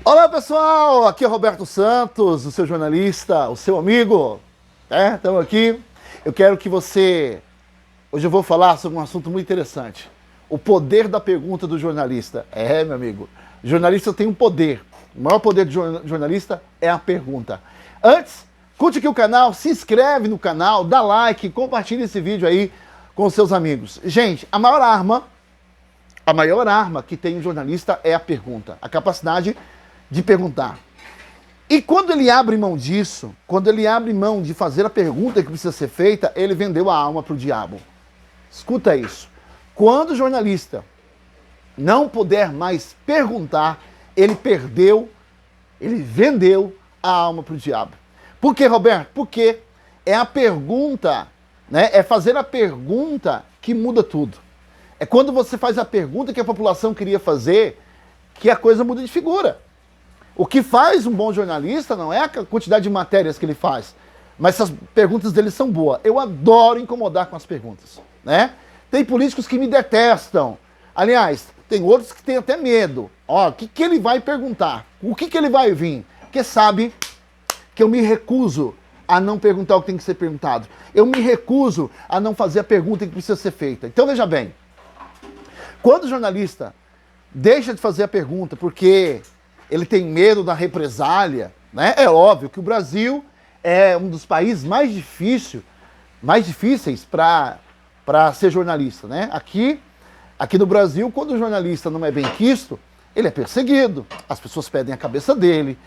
Olá pessoal, aqui é Roberto Santos, o seu jornalista, o seu amigo. Estamos aqui. Eu quero que você... Hoje eu vou falar sobre um assunto muito interessante. O poder da pergunta do jornalista. Meu amigo, o jornalista tem um poder. O maior poder do jornalista é a pergunta. Antes, curte aqui o canal, se inscreve no canal, dá like, compartilha esse vídeo aí com os seus amigos. Gente, a maior arma que tem um jornalista é a pergunta. A capacidade de perguntar. E quando ele abre mão disso, quando ele abre mão de fazer a pergunta que precisa ser feita, ele vendeu a alma para o diabo. Escuta isso. Quando o jornalista não puder mais perguntar, ele vendeu a alma para o diabo. Por quê, Roberto? Porque é a pergunta, né? É fazer a pergunta que muda tudo. É quando você faz a pergunta que a população queria fazer, que a coisa muda de figura. O que faz um bom jornalista não é a quantidade de matérias que ele faz, mas se as perguntas dele são boas. Eu adoro incomodar com as perguntas, né? Tem políticos que me detestam. Aliás, tem outros que têm até medo. Ó, o que ele vai perguntar? O que ele vai vir? Porque sabe que eu me recuso a não perguntar o que tem que ser perguntado. Eu me recuso a não fazer a pergunta que precisa ser feita. Então veja bem, quando o jornalista deixa de fazer a pergunta porque ele tem medo da represália, né? É óbvio que o Brasil é um dos países mais difíceis para ser jornalista, né? Aqui no Brasil, quando o jornalista não é bem quisto, ele é perseguido. As pessoas pedem a cabeça dele,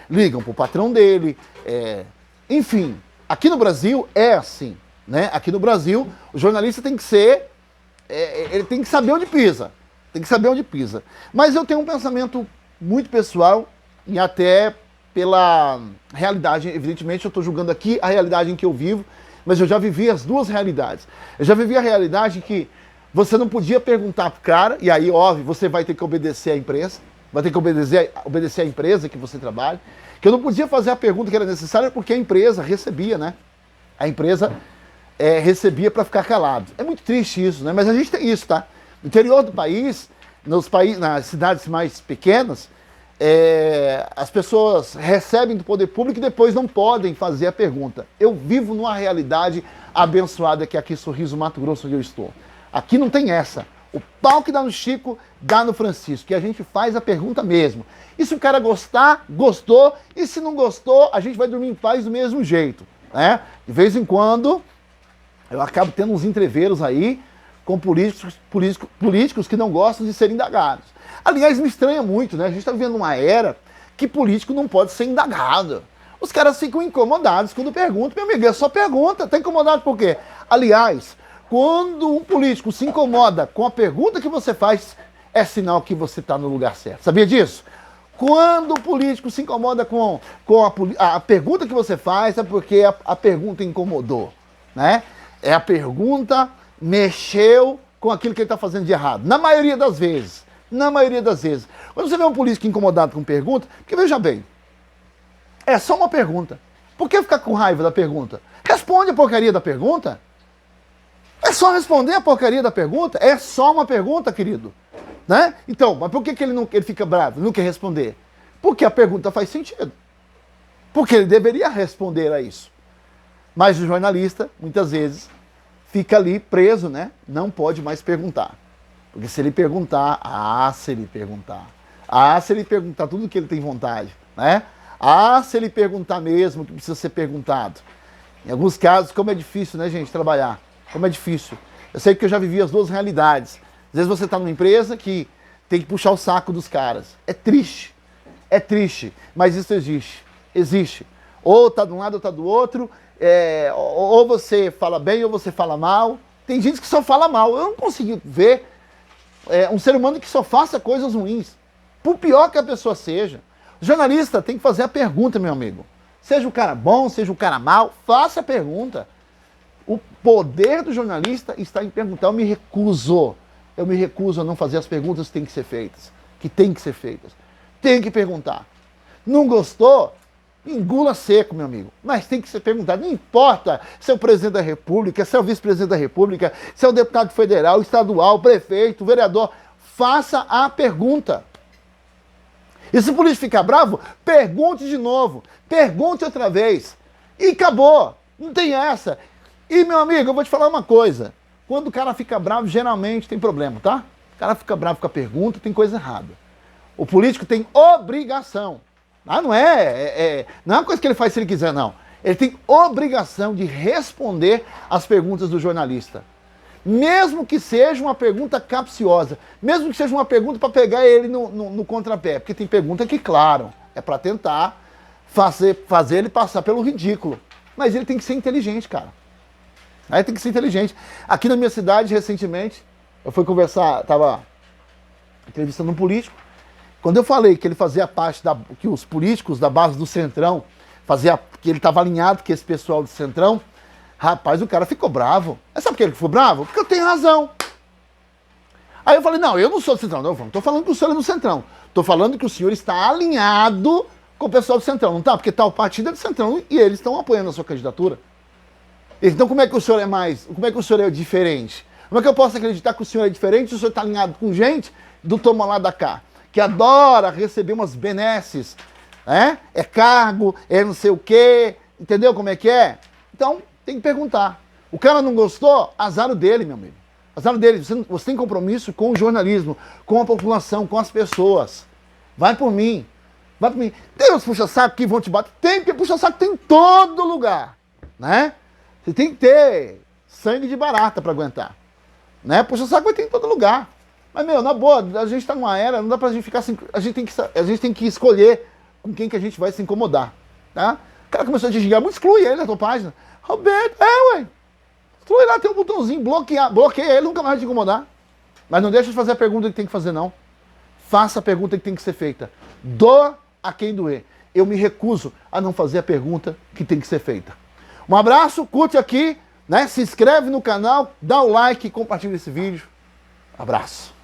ligam para o patrão dele, enfim. Aqui no Brasil é assim, né? Aqui no Brasil, o jornalista tem que ser, ele tem que saber onde pisa, Mas eu tenho um pensamento muito pessoal e até pela realidade. Evidentemente eu estou julgando aqui a realidade em que eu vivo, mas eu já vivi as duas realidades. Eu já vivi a realidade em que você não podia perguntar pro cara, e aí, óbvio, você vai ter que obedecer à imprensa, vai ter que obedecer à empresa que você trabalha, que eu não podia fazer a pergunta que era necessária porque a empresa recebia, né? A empresa recebia para ficar calado. É muito triste isso, né? Mas a gente tem isso, tá? No interior do país, nas cidades mais pequenas, as pessoas recebem do poder público e depois não podem fazer a pergunta. Eu vivo numa realidade abençoada que é aqui em Sorriso, Mato Grosso, onde eu estou. Aqui não tem essa. O pau que dá no Chico, dá no Francisco. E a gente faz a pergunta mesmo. E se o cara gostar, gostou. E se não gostou, a gente vai dormir em paz do mesmo jeito, né? De vez em quando, eu acabo tendo uns entreveros aí com políticos que não gostam de serem indagados. Aliás, me estranha muito, né? A gente está vivendo uma era que político não pode ser indagado. Os caras ficam incomodados quando perguntam. Meu amigo, é só pergunta. Tá incomodado por quê? Aliás, quando um político se incomoda com a pergunta que você faz, é sinal que você está no lugar certo. Sabia disso? Quando o político se incomoda com a pergunta que você faz, é porque a pergunta incomodou, né? A pergunta mexeu com aquilo que ele está fazendo de errado. Na maioria das vezes. Quando você vê um político incomodado com pergunta, porque veja bem, é só uma pergunta. Por que ficar com raiva da pergunta? Responde a porcaria da pergunta. É só responder a porcaria da pergunta. É só uma pergunta, querido. Né? Então, mas por que ele fica bravo, não quer responder? Porque a pergunta faz sentido. Porque ele deveria responder a isso. Mas o jornalista, muitas vezes, fica ali preso, né? Não pode mais perguntar. Porque se ele perguntar tudo o que ele tem vontade, né? Se ele perguntar mesmo o que precisa ser perguntado. Em alguns casos, como é difícil, né, gente, trabalhar. Como é difícil. Eu sei que eu já vivi as duas realidades. Às vezes você está numa empresa que tem que puxar o saco dos caras. É triste, mas isso existe. Ou tá de um lado ou tá do outro, ou você fala bem ou você fala mal. Tem gente que só fala mal. Eu não consigo ver um ser humano que só faça coisas ruins, por pior que a pessoa seja. O jornalista tem que fazer a pergunta, meu amigo. Seja o cara bom, seja o cara mal, faça a pergunta. O poder do jornalista está em perguntar. Eu me recuso a não fazer as perguntas que têm que ser feitas. Tem que perguntar. Não gostou? Engula seco, meu amigo. Mas tem que ser perguntado. Não importa se é o presidente da República, se é o vice-presidente da República, se é o deputado federal, estadual, prefeito, vereador. Faça a pergunta. E se o político ficar bravo, pergunte de novo, pergunte outra vez. E acabou, não tem essa. E, meu amigo, eu vou te falar uma coisa. Quando o cara fica bravo, geralmente tem problema, tá? O cara fica bravo com a pergunta, tem coisa errada. O político tem obrigação. Ah, não não é uma coisa que ele faz se ele quiser, não. Ele tem obrigação de responder às perguntas do jornalista. Mesmo que seja uma pergunta capciosa, mesmo que seja uma pergunta para pegar ele no contrapé, porque tem pergunta que, claro, é para tentar fazer ele passar pelo ridículo. Mas ele tem que ser inteligente, cara. Aí tem que ser inteligente. Aqui na minha cidade, recentemente, eu fui conversar, estava entrevistando um político. Quando eu falei que ele fazia parte que os políticos da base do Centrão, que ele estava alinhado com esse pessoal do Centrão, rapaz, o cara ficou bravo. Mas sabe por que ele ficou bravo? Porque eu tenho razão. Aí eu falei, não, eu não sou do Centrão. Não estou falando que o senhor é do Centrão. Estou falando que o senhor está alinhado com o pessoal do Centrão. Não tá? Porque tal partido é do Centrão e eles estão apoiando a sua candidatura. Então como é que o senhor é como é que o senhor é diferente? Como é que eu posso acreditar que o senhor é diferente se o senhor está alinhado com gente do toma lá da cá, que adora receber umas benesses, é cargo, é não sei o quê, entendeu como é que é? Então, tem que perguntar. O cara não gostou, azar o dele, meu amigo. Azar o dele. Você tem compromisso com o jornalismo, com a população, com as pessoas. Vai por mim. Vai por mim. Tem uns puxa-saco que vão te bater? Tem, porque puxa-saco tem em todo lugar, né? Você tem que ter sangue de barata para aguentar, né? Puxa-saco vai ter em todo lugar. Mas, meu, na boa, a gente tá numa era, não dá pra gente ficar assim, a gente tem que escolher com quem que a gente vai se incomodar, tá? O cara começou a te xingar, exclui ele da tua página. Roberto, ué. Exclui lá, tem um botãozinho, bloqueia ele, nunca mais vai te incomodar. Mas não deixa de fazer a pergunta que tem que fazer, não. Faça a pergunta que tem que ser feita. Doa a quem doer. Eu me recuso a não fazer a pergunta que tem que ser feita. Um abraço, curte aqui, né? Se inscreve no canal, dá o like, compartilha esse vídeo. Abraço.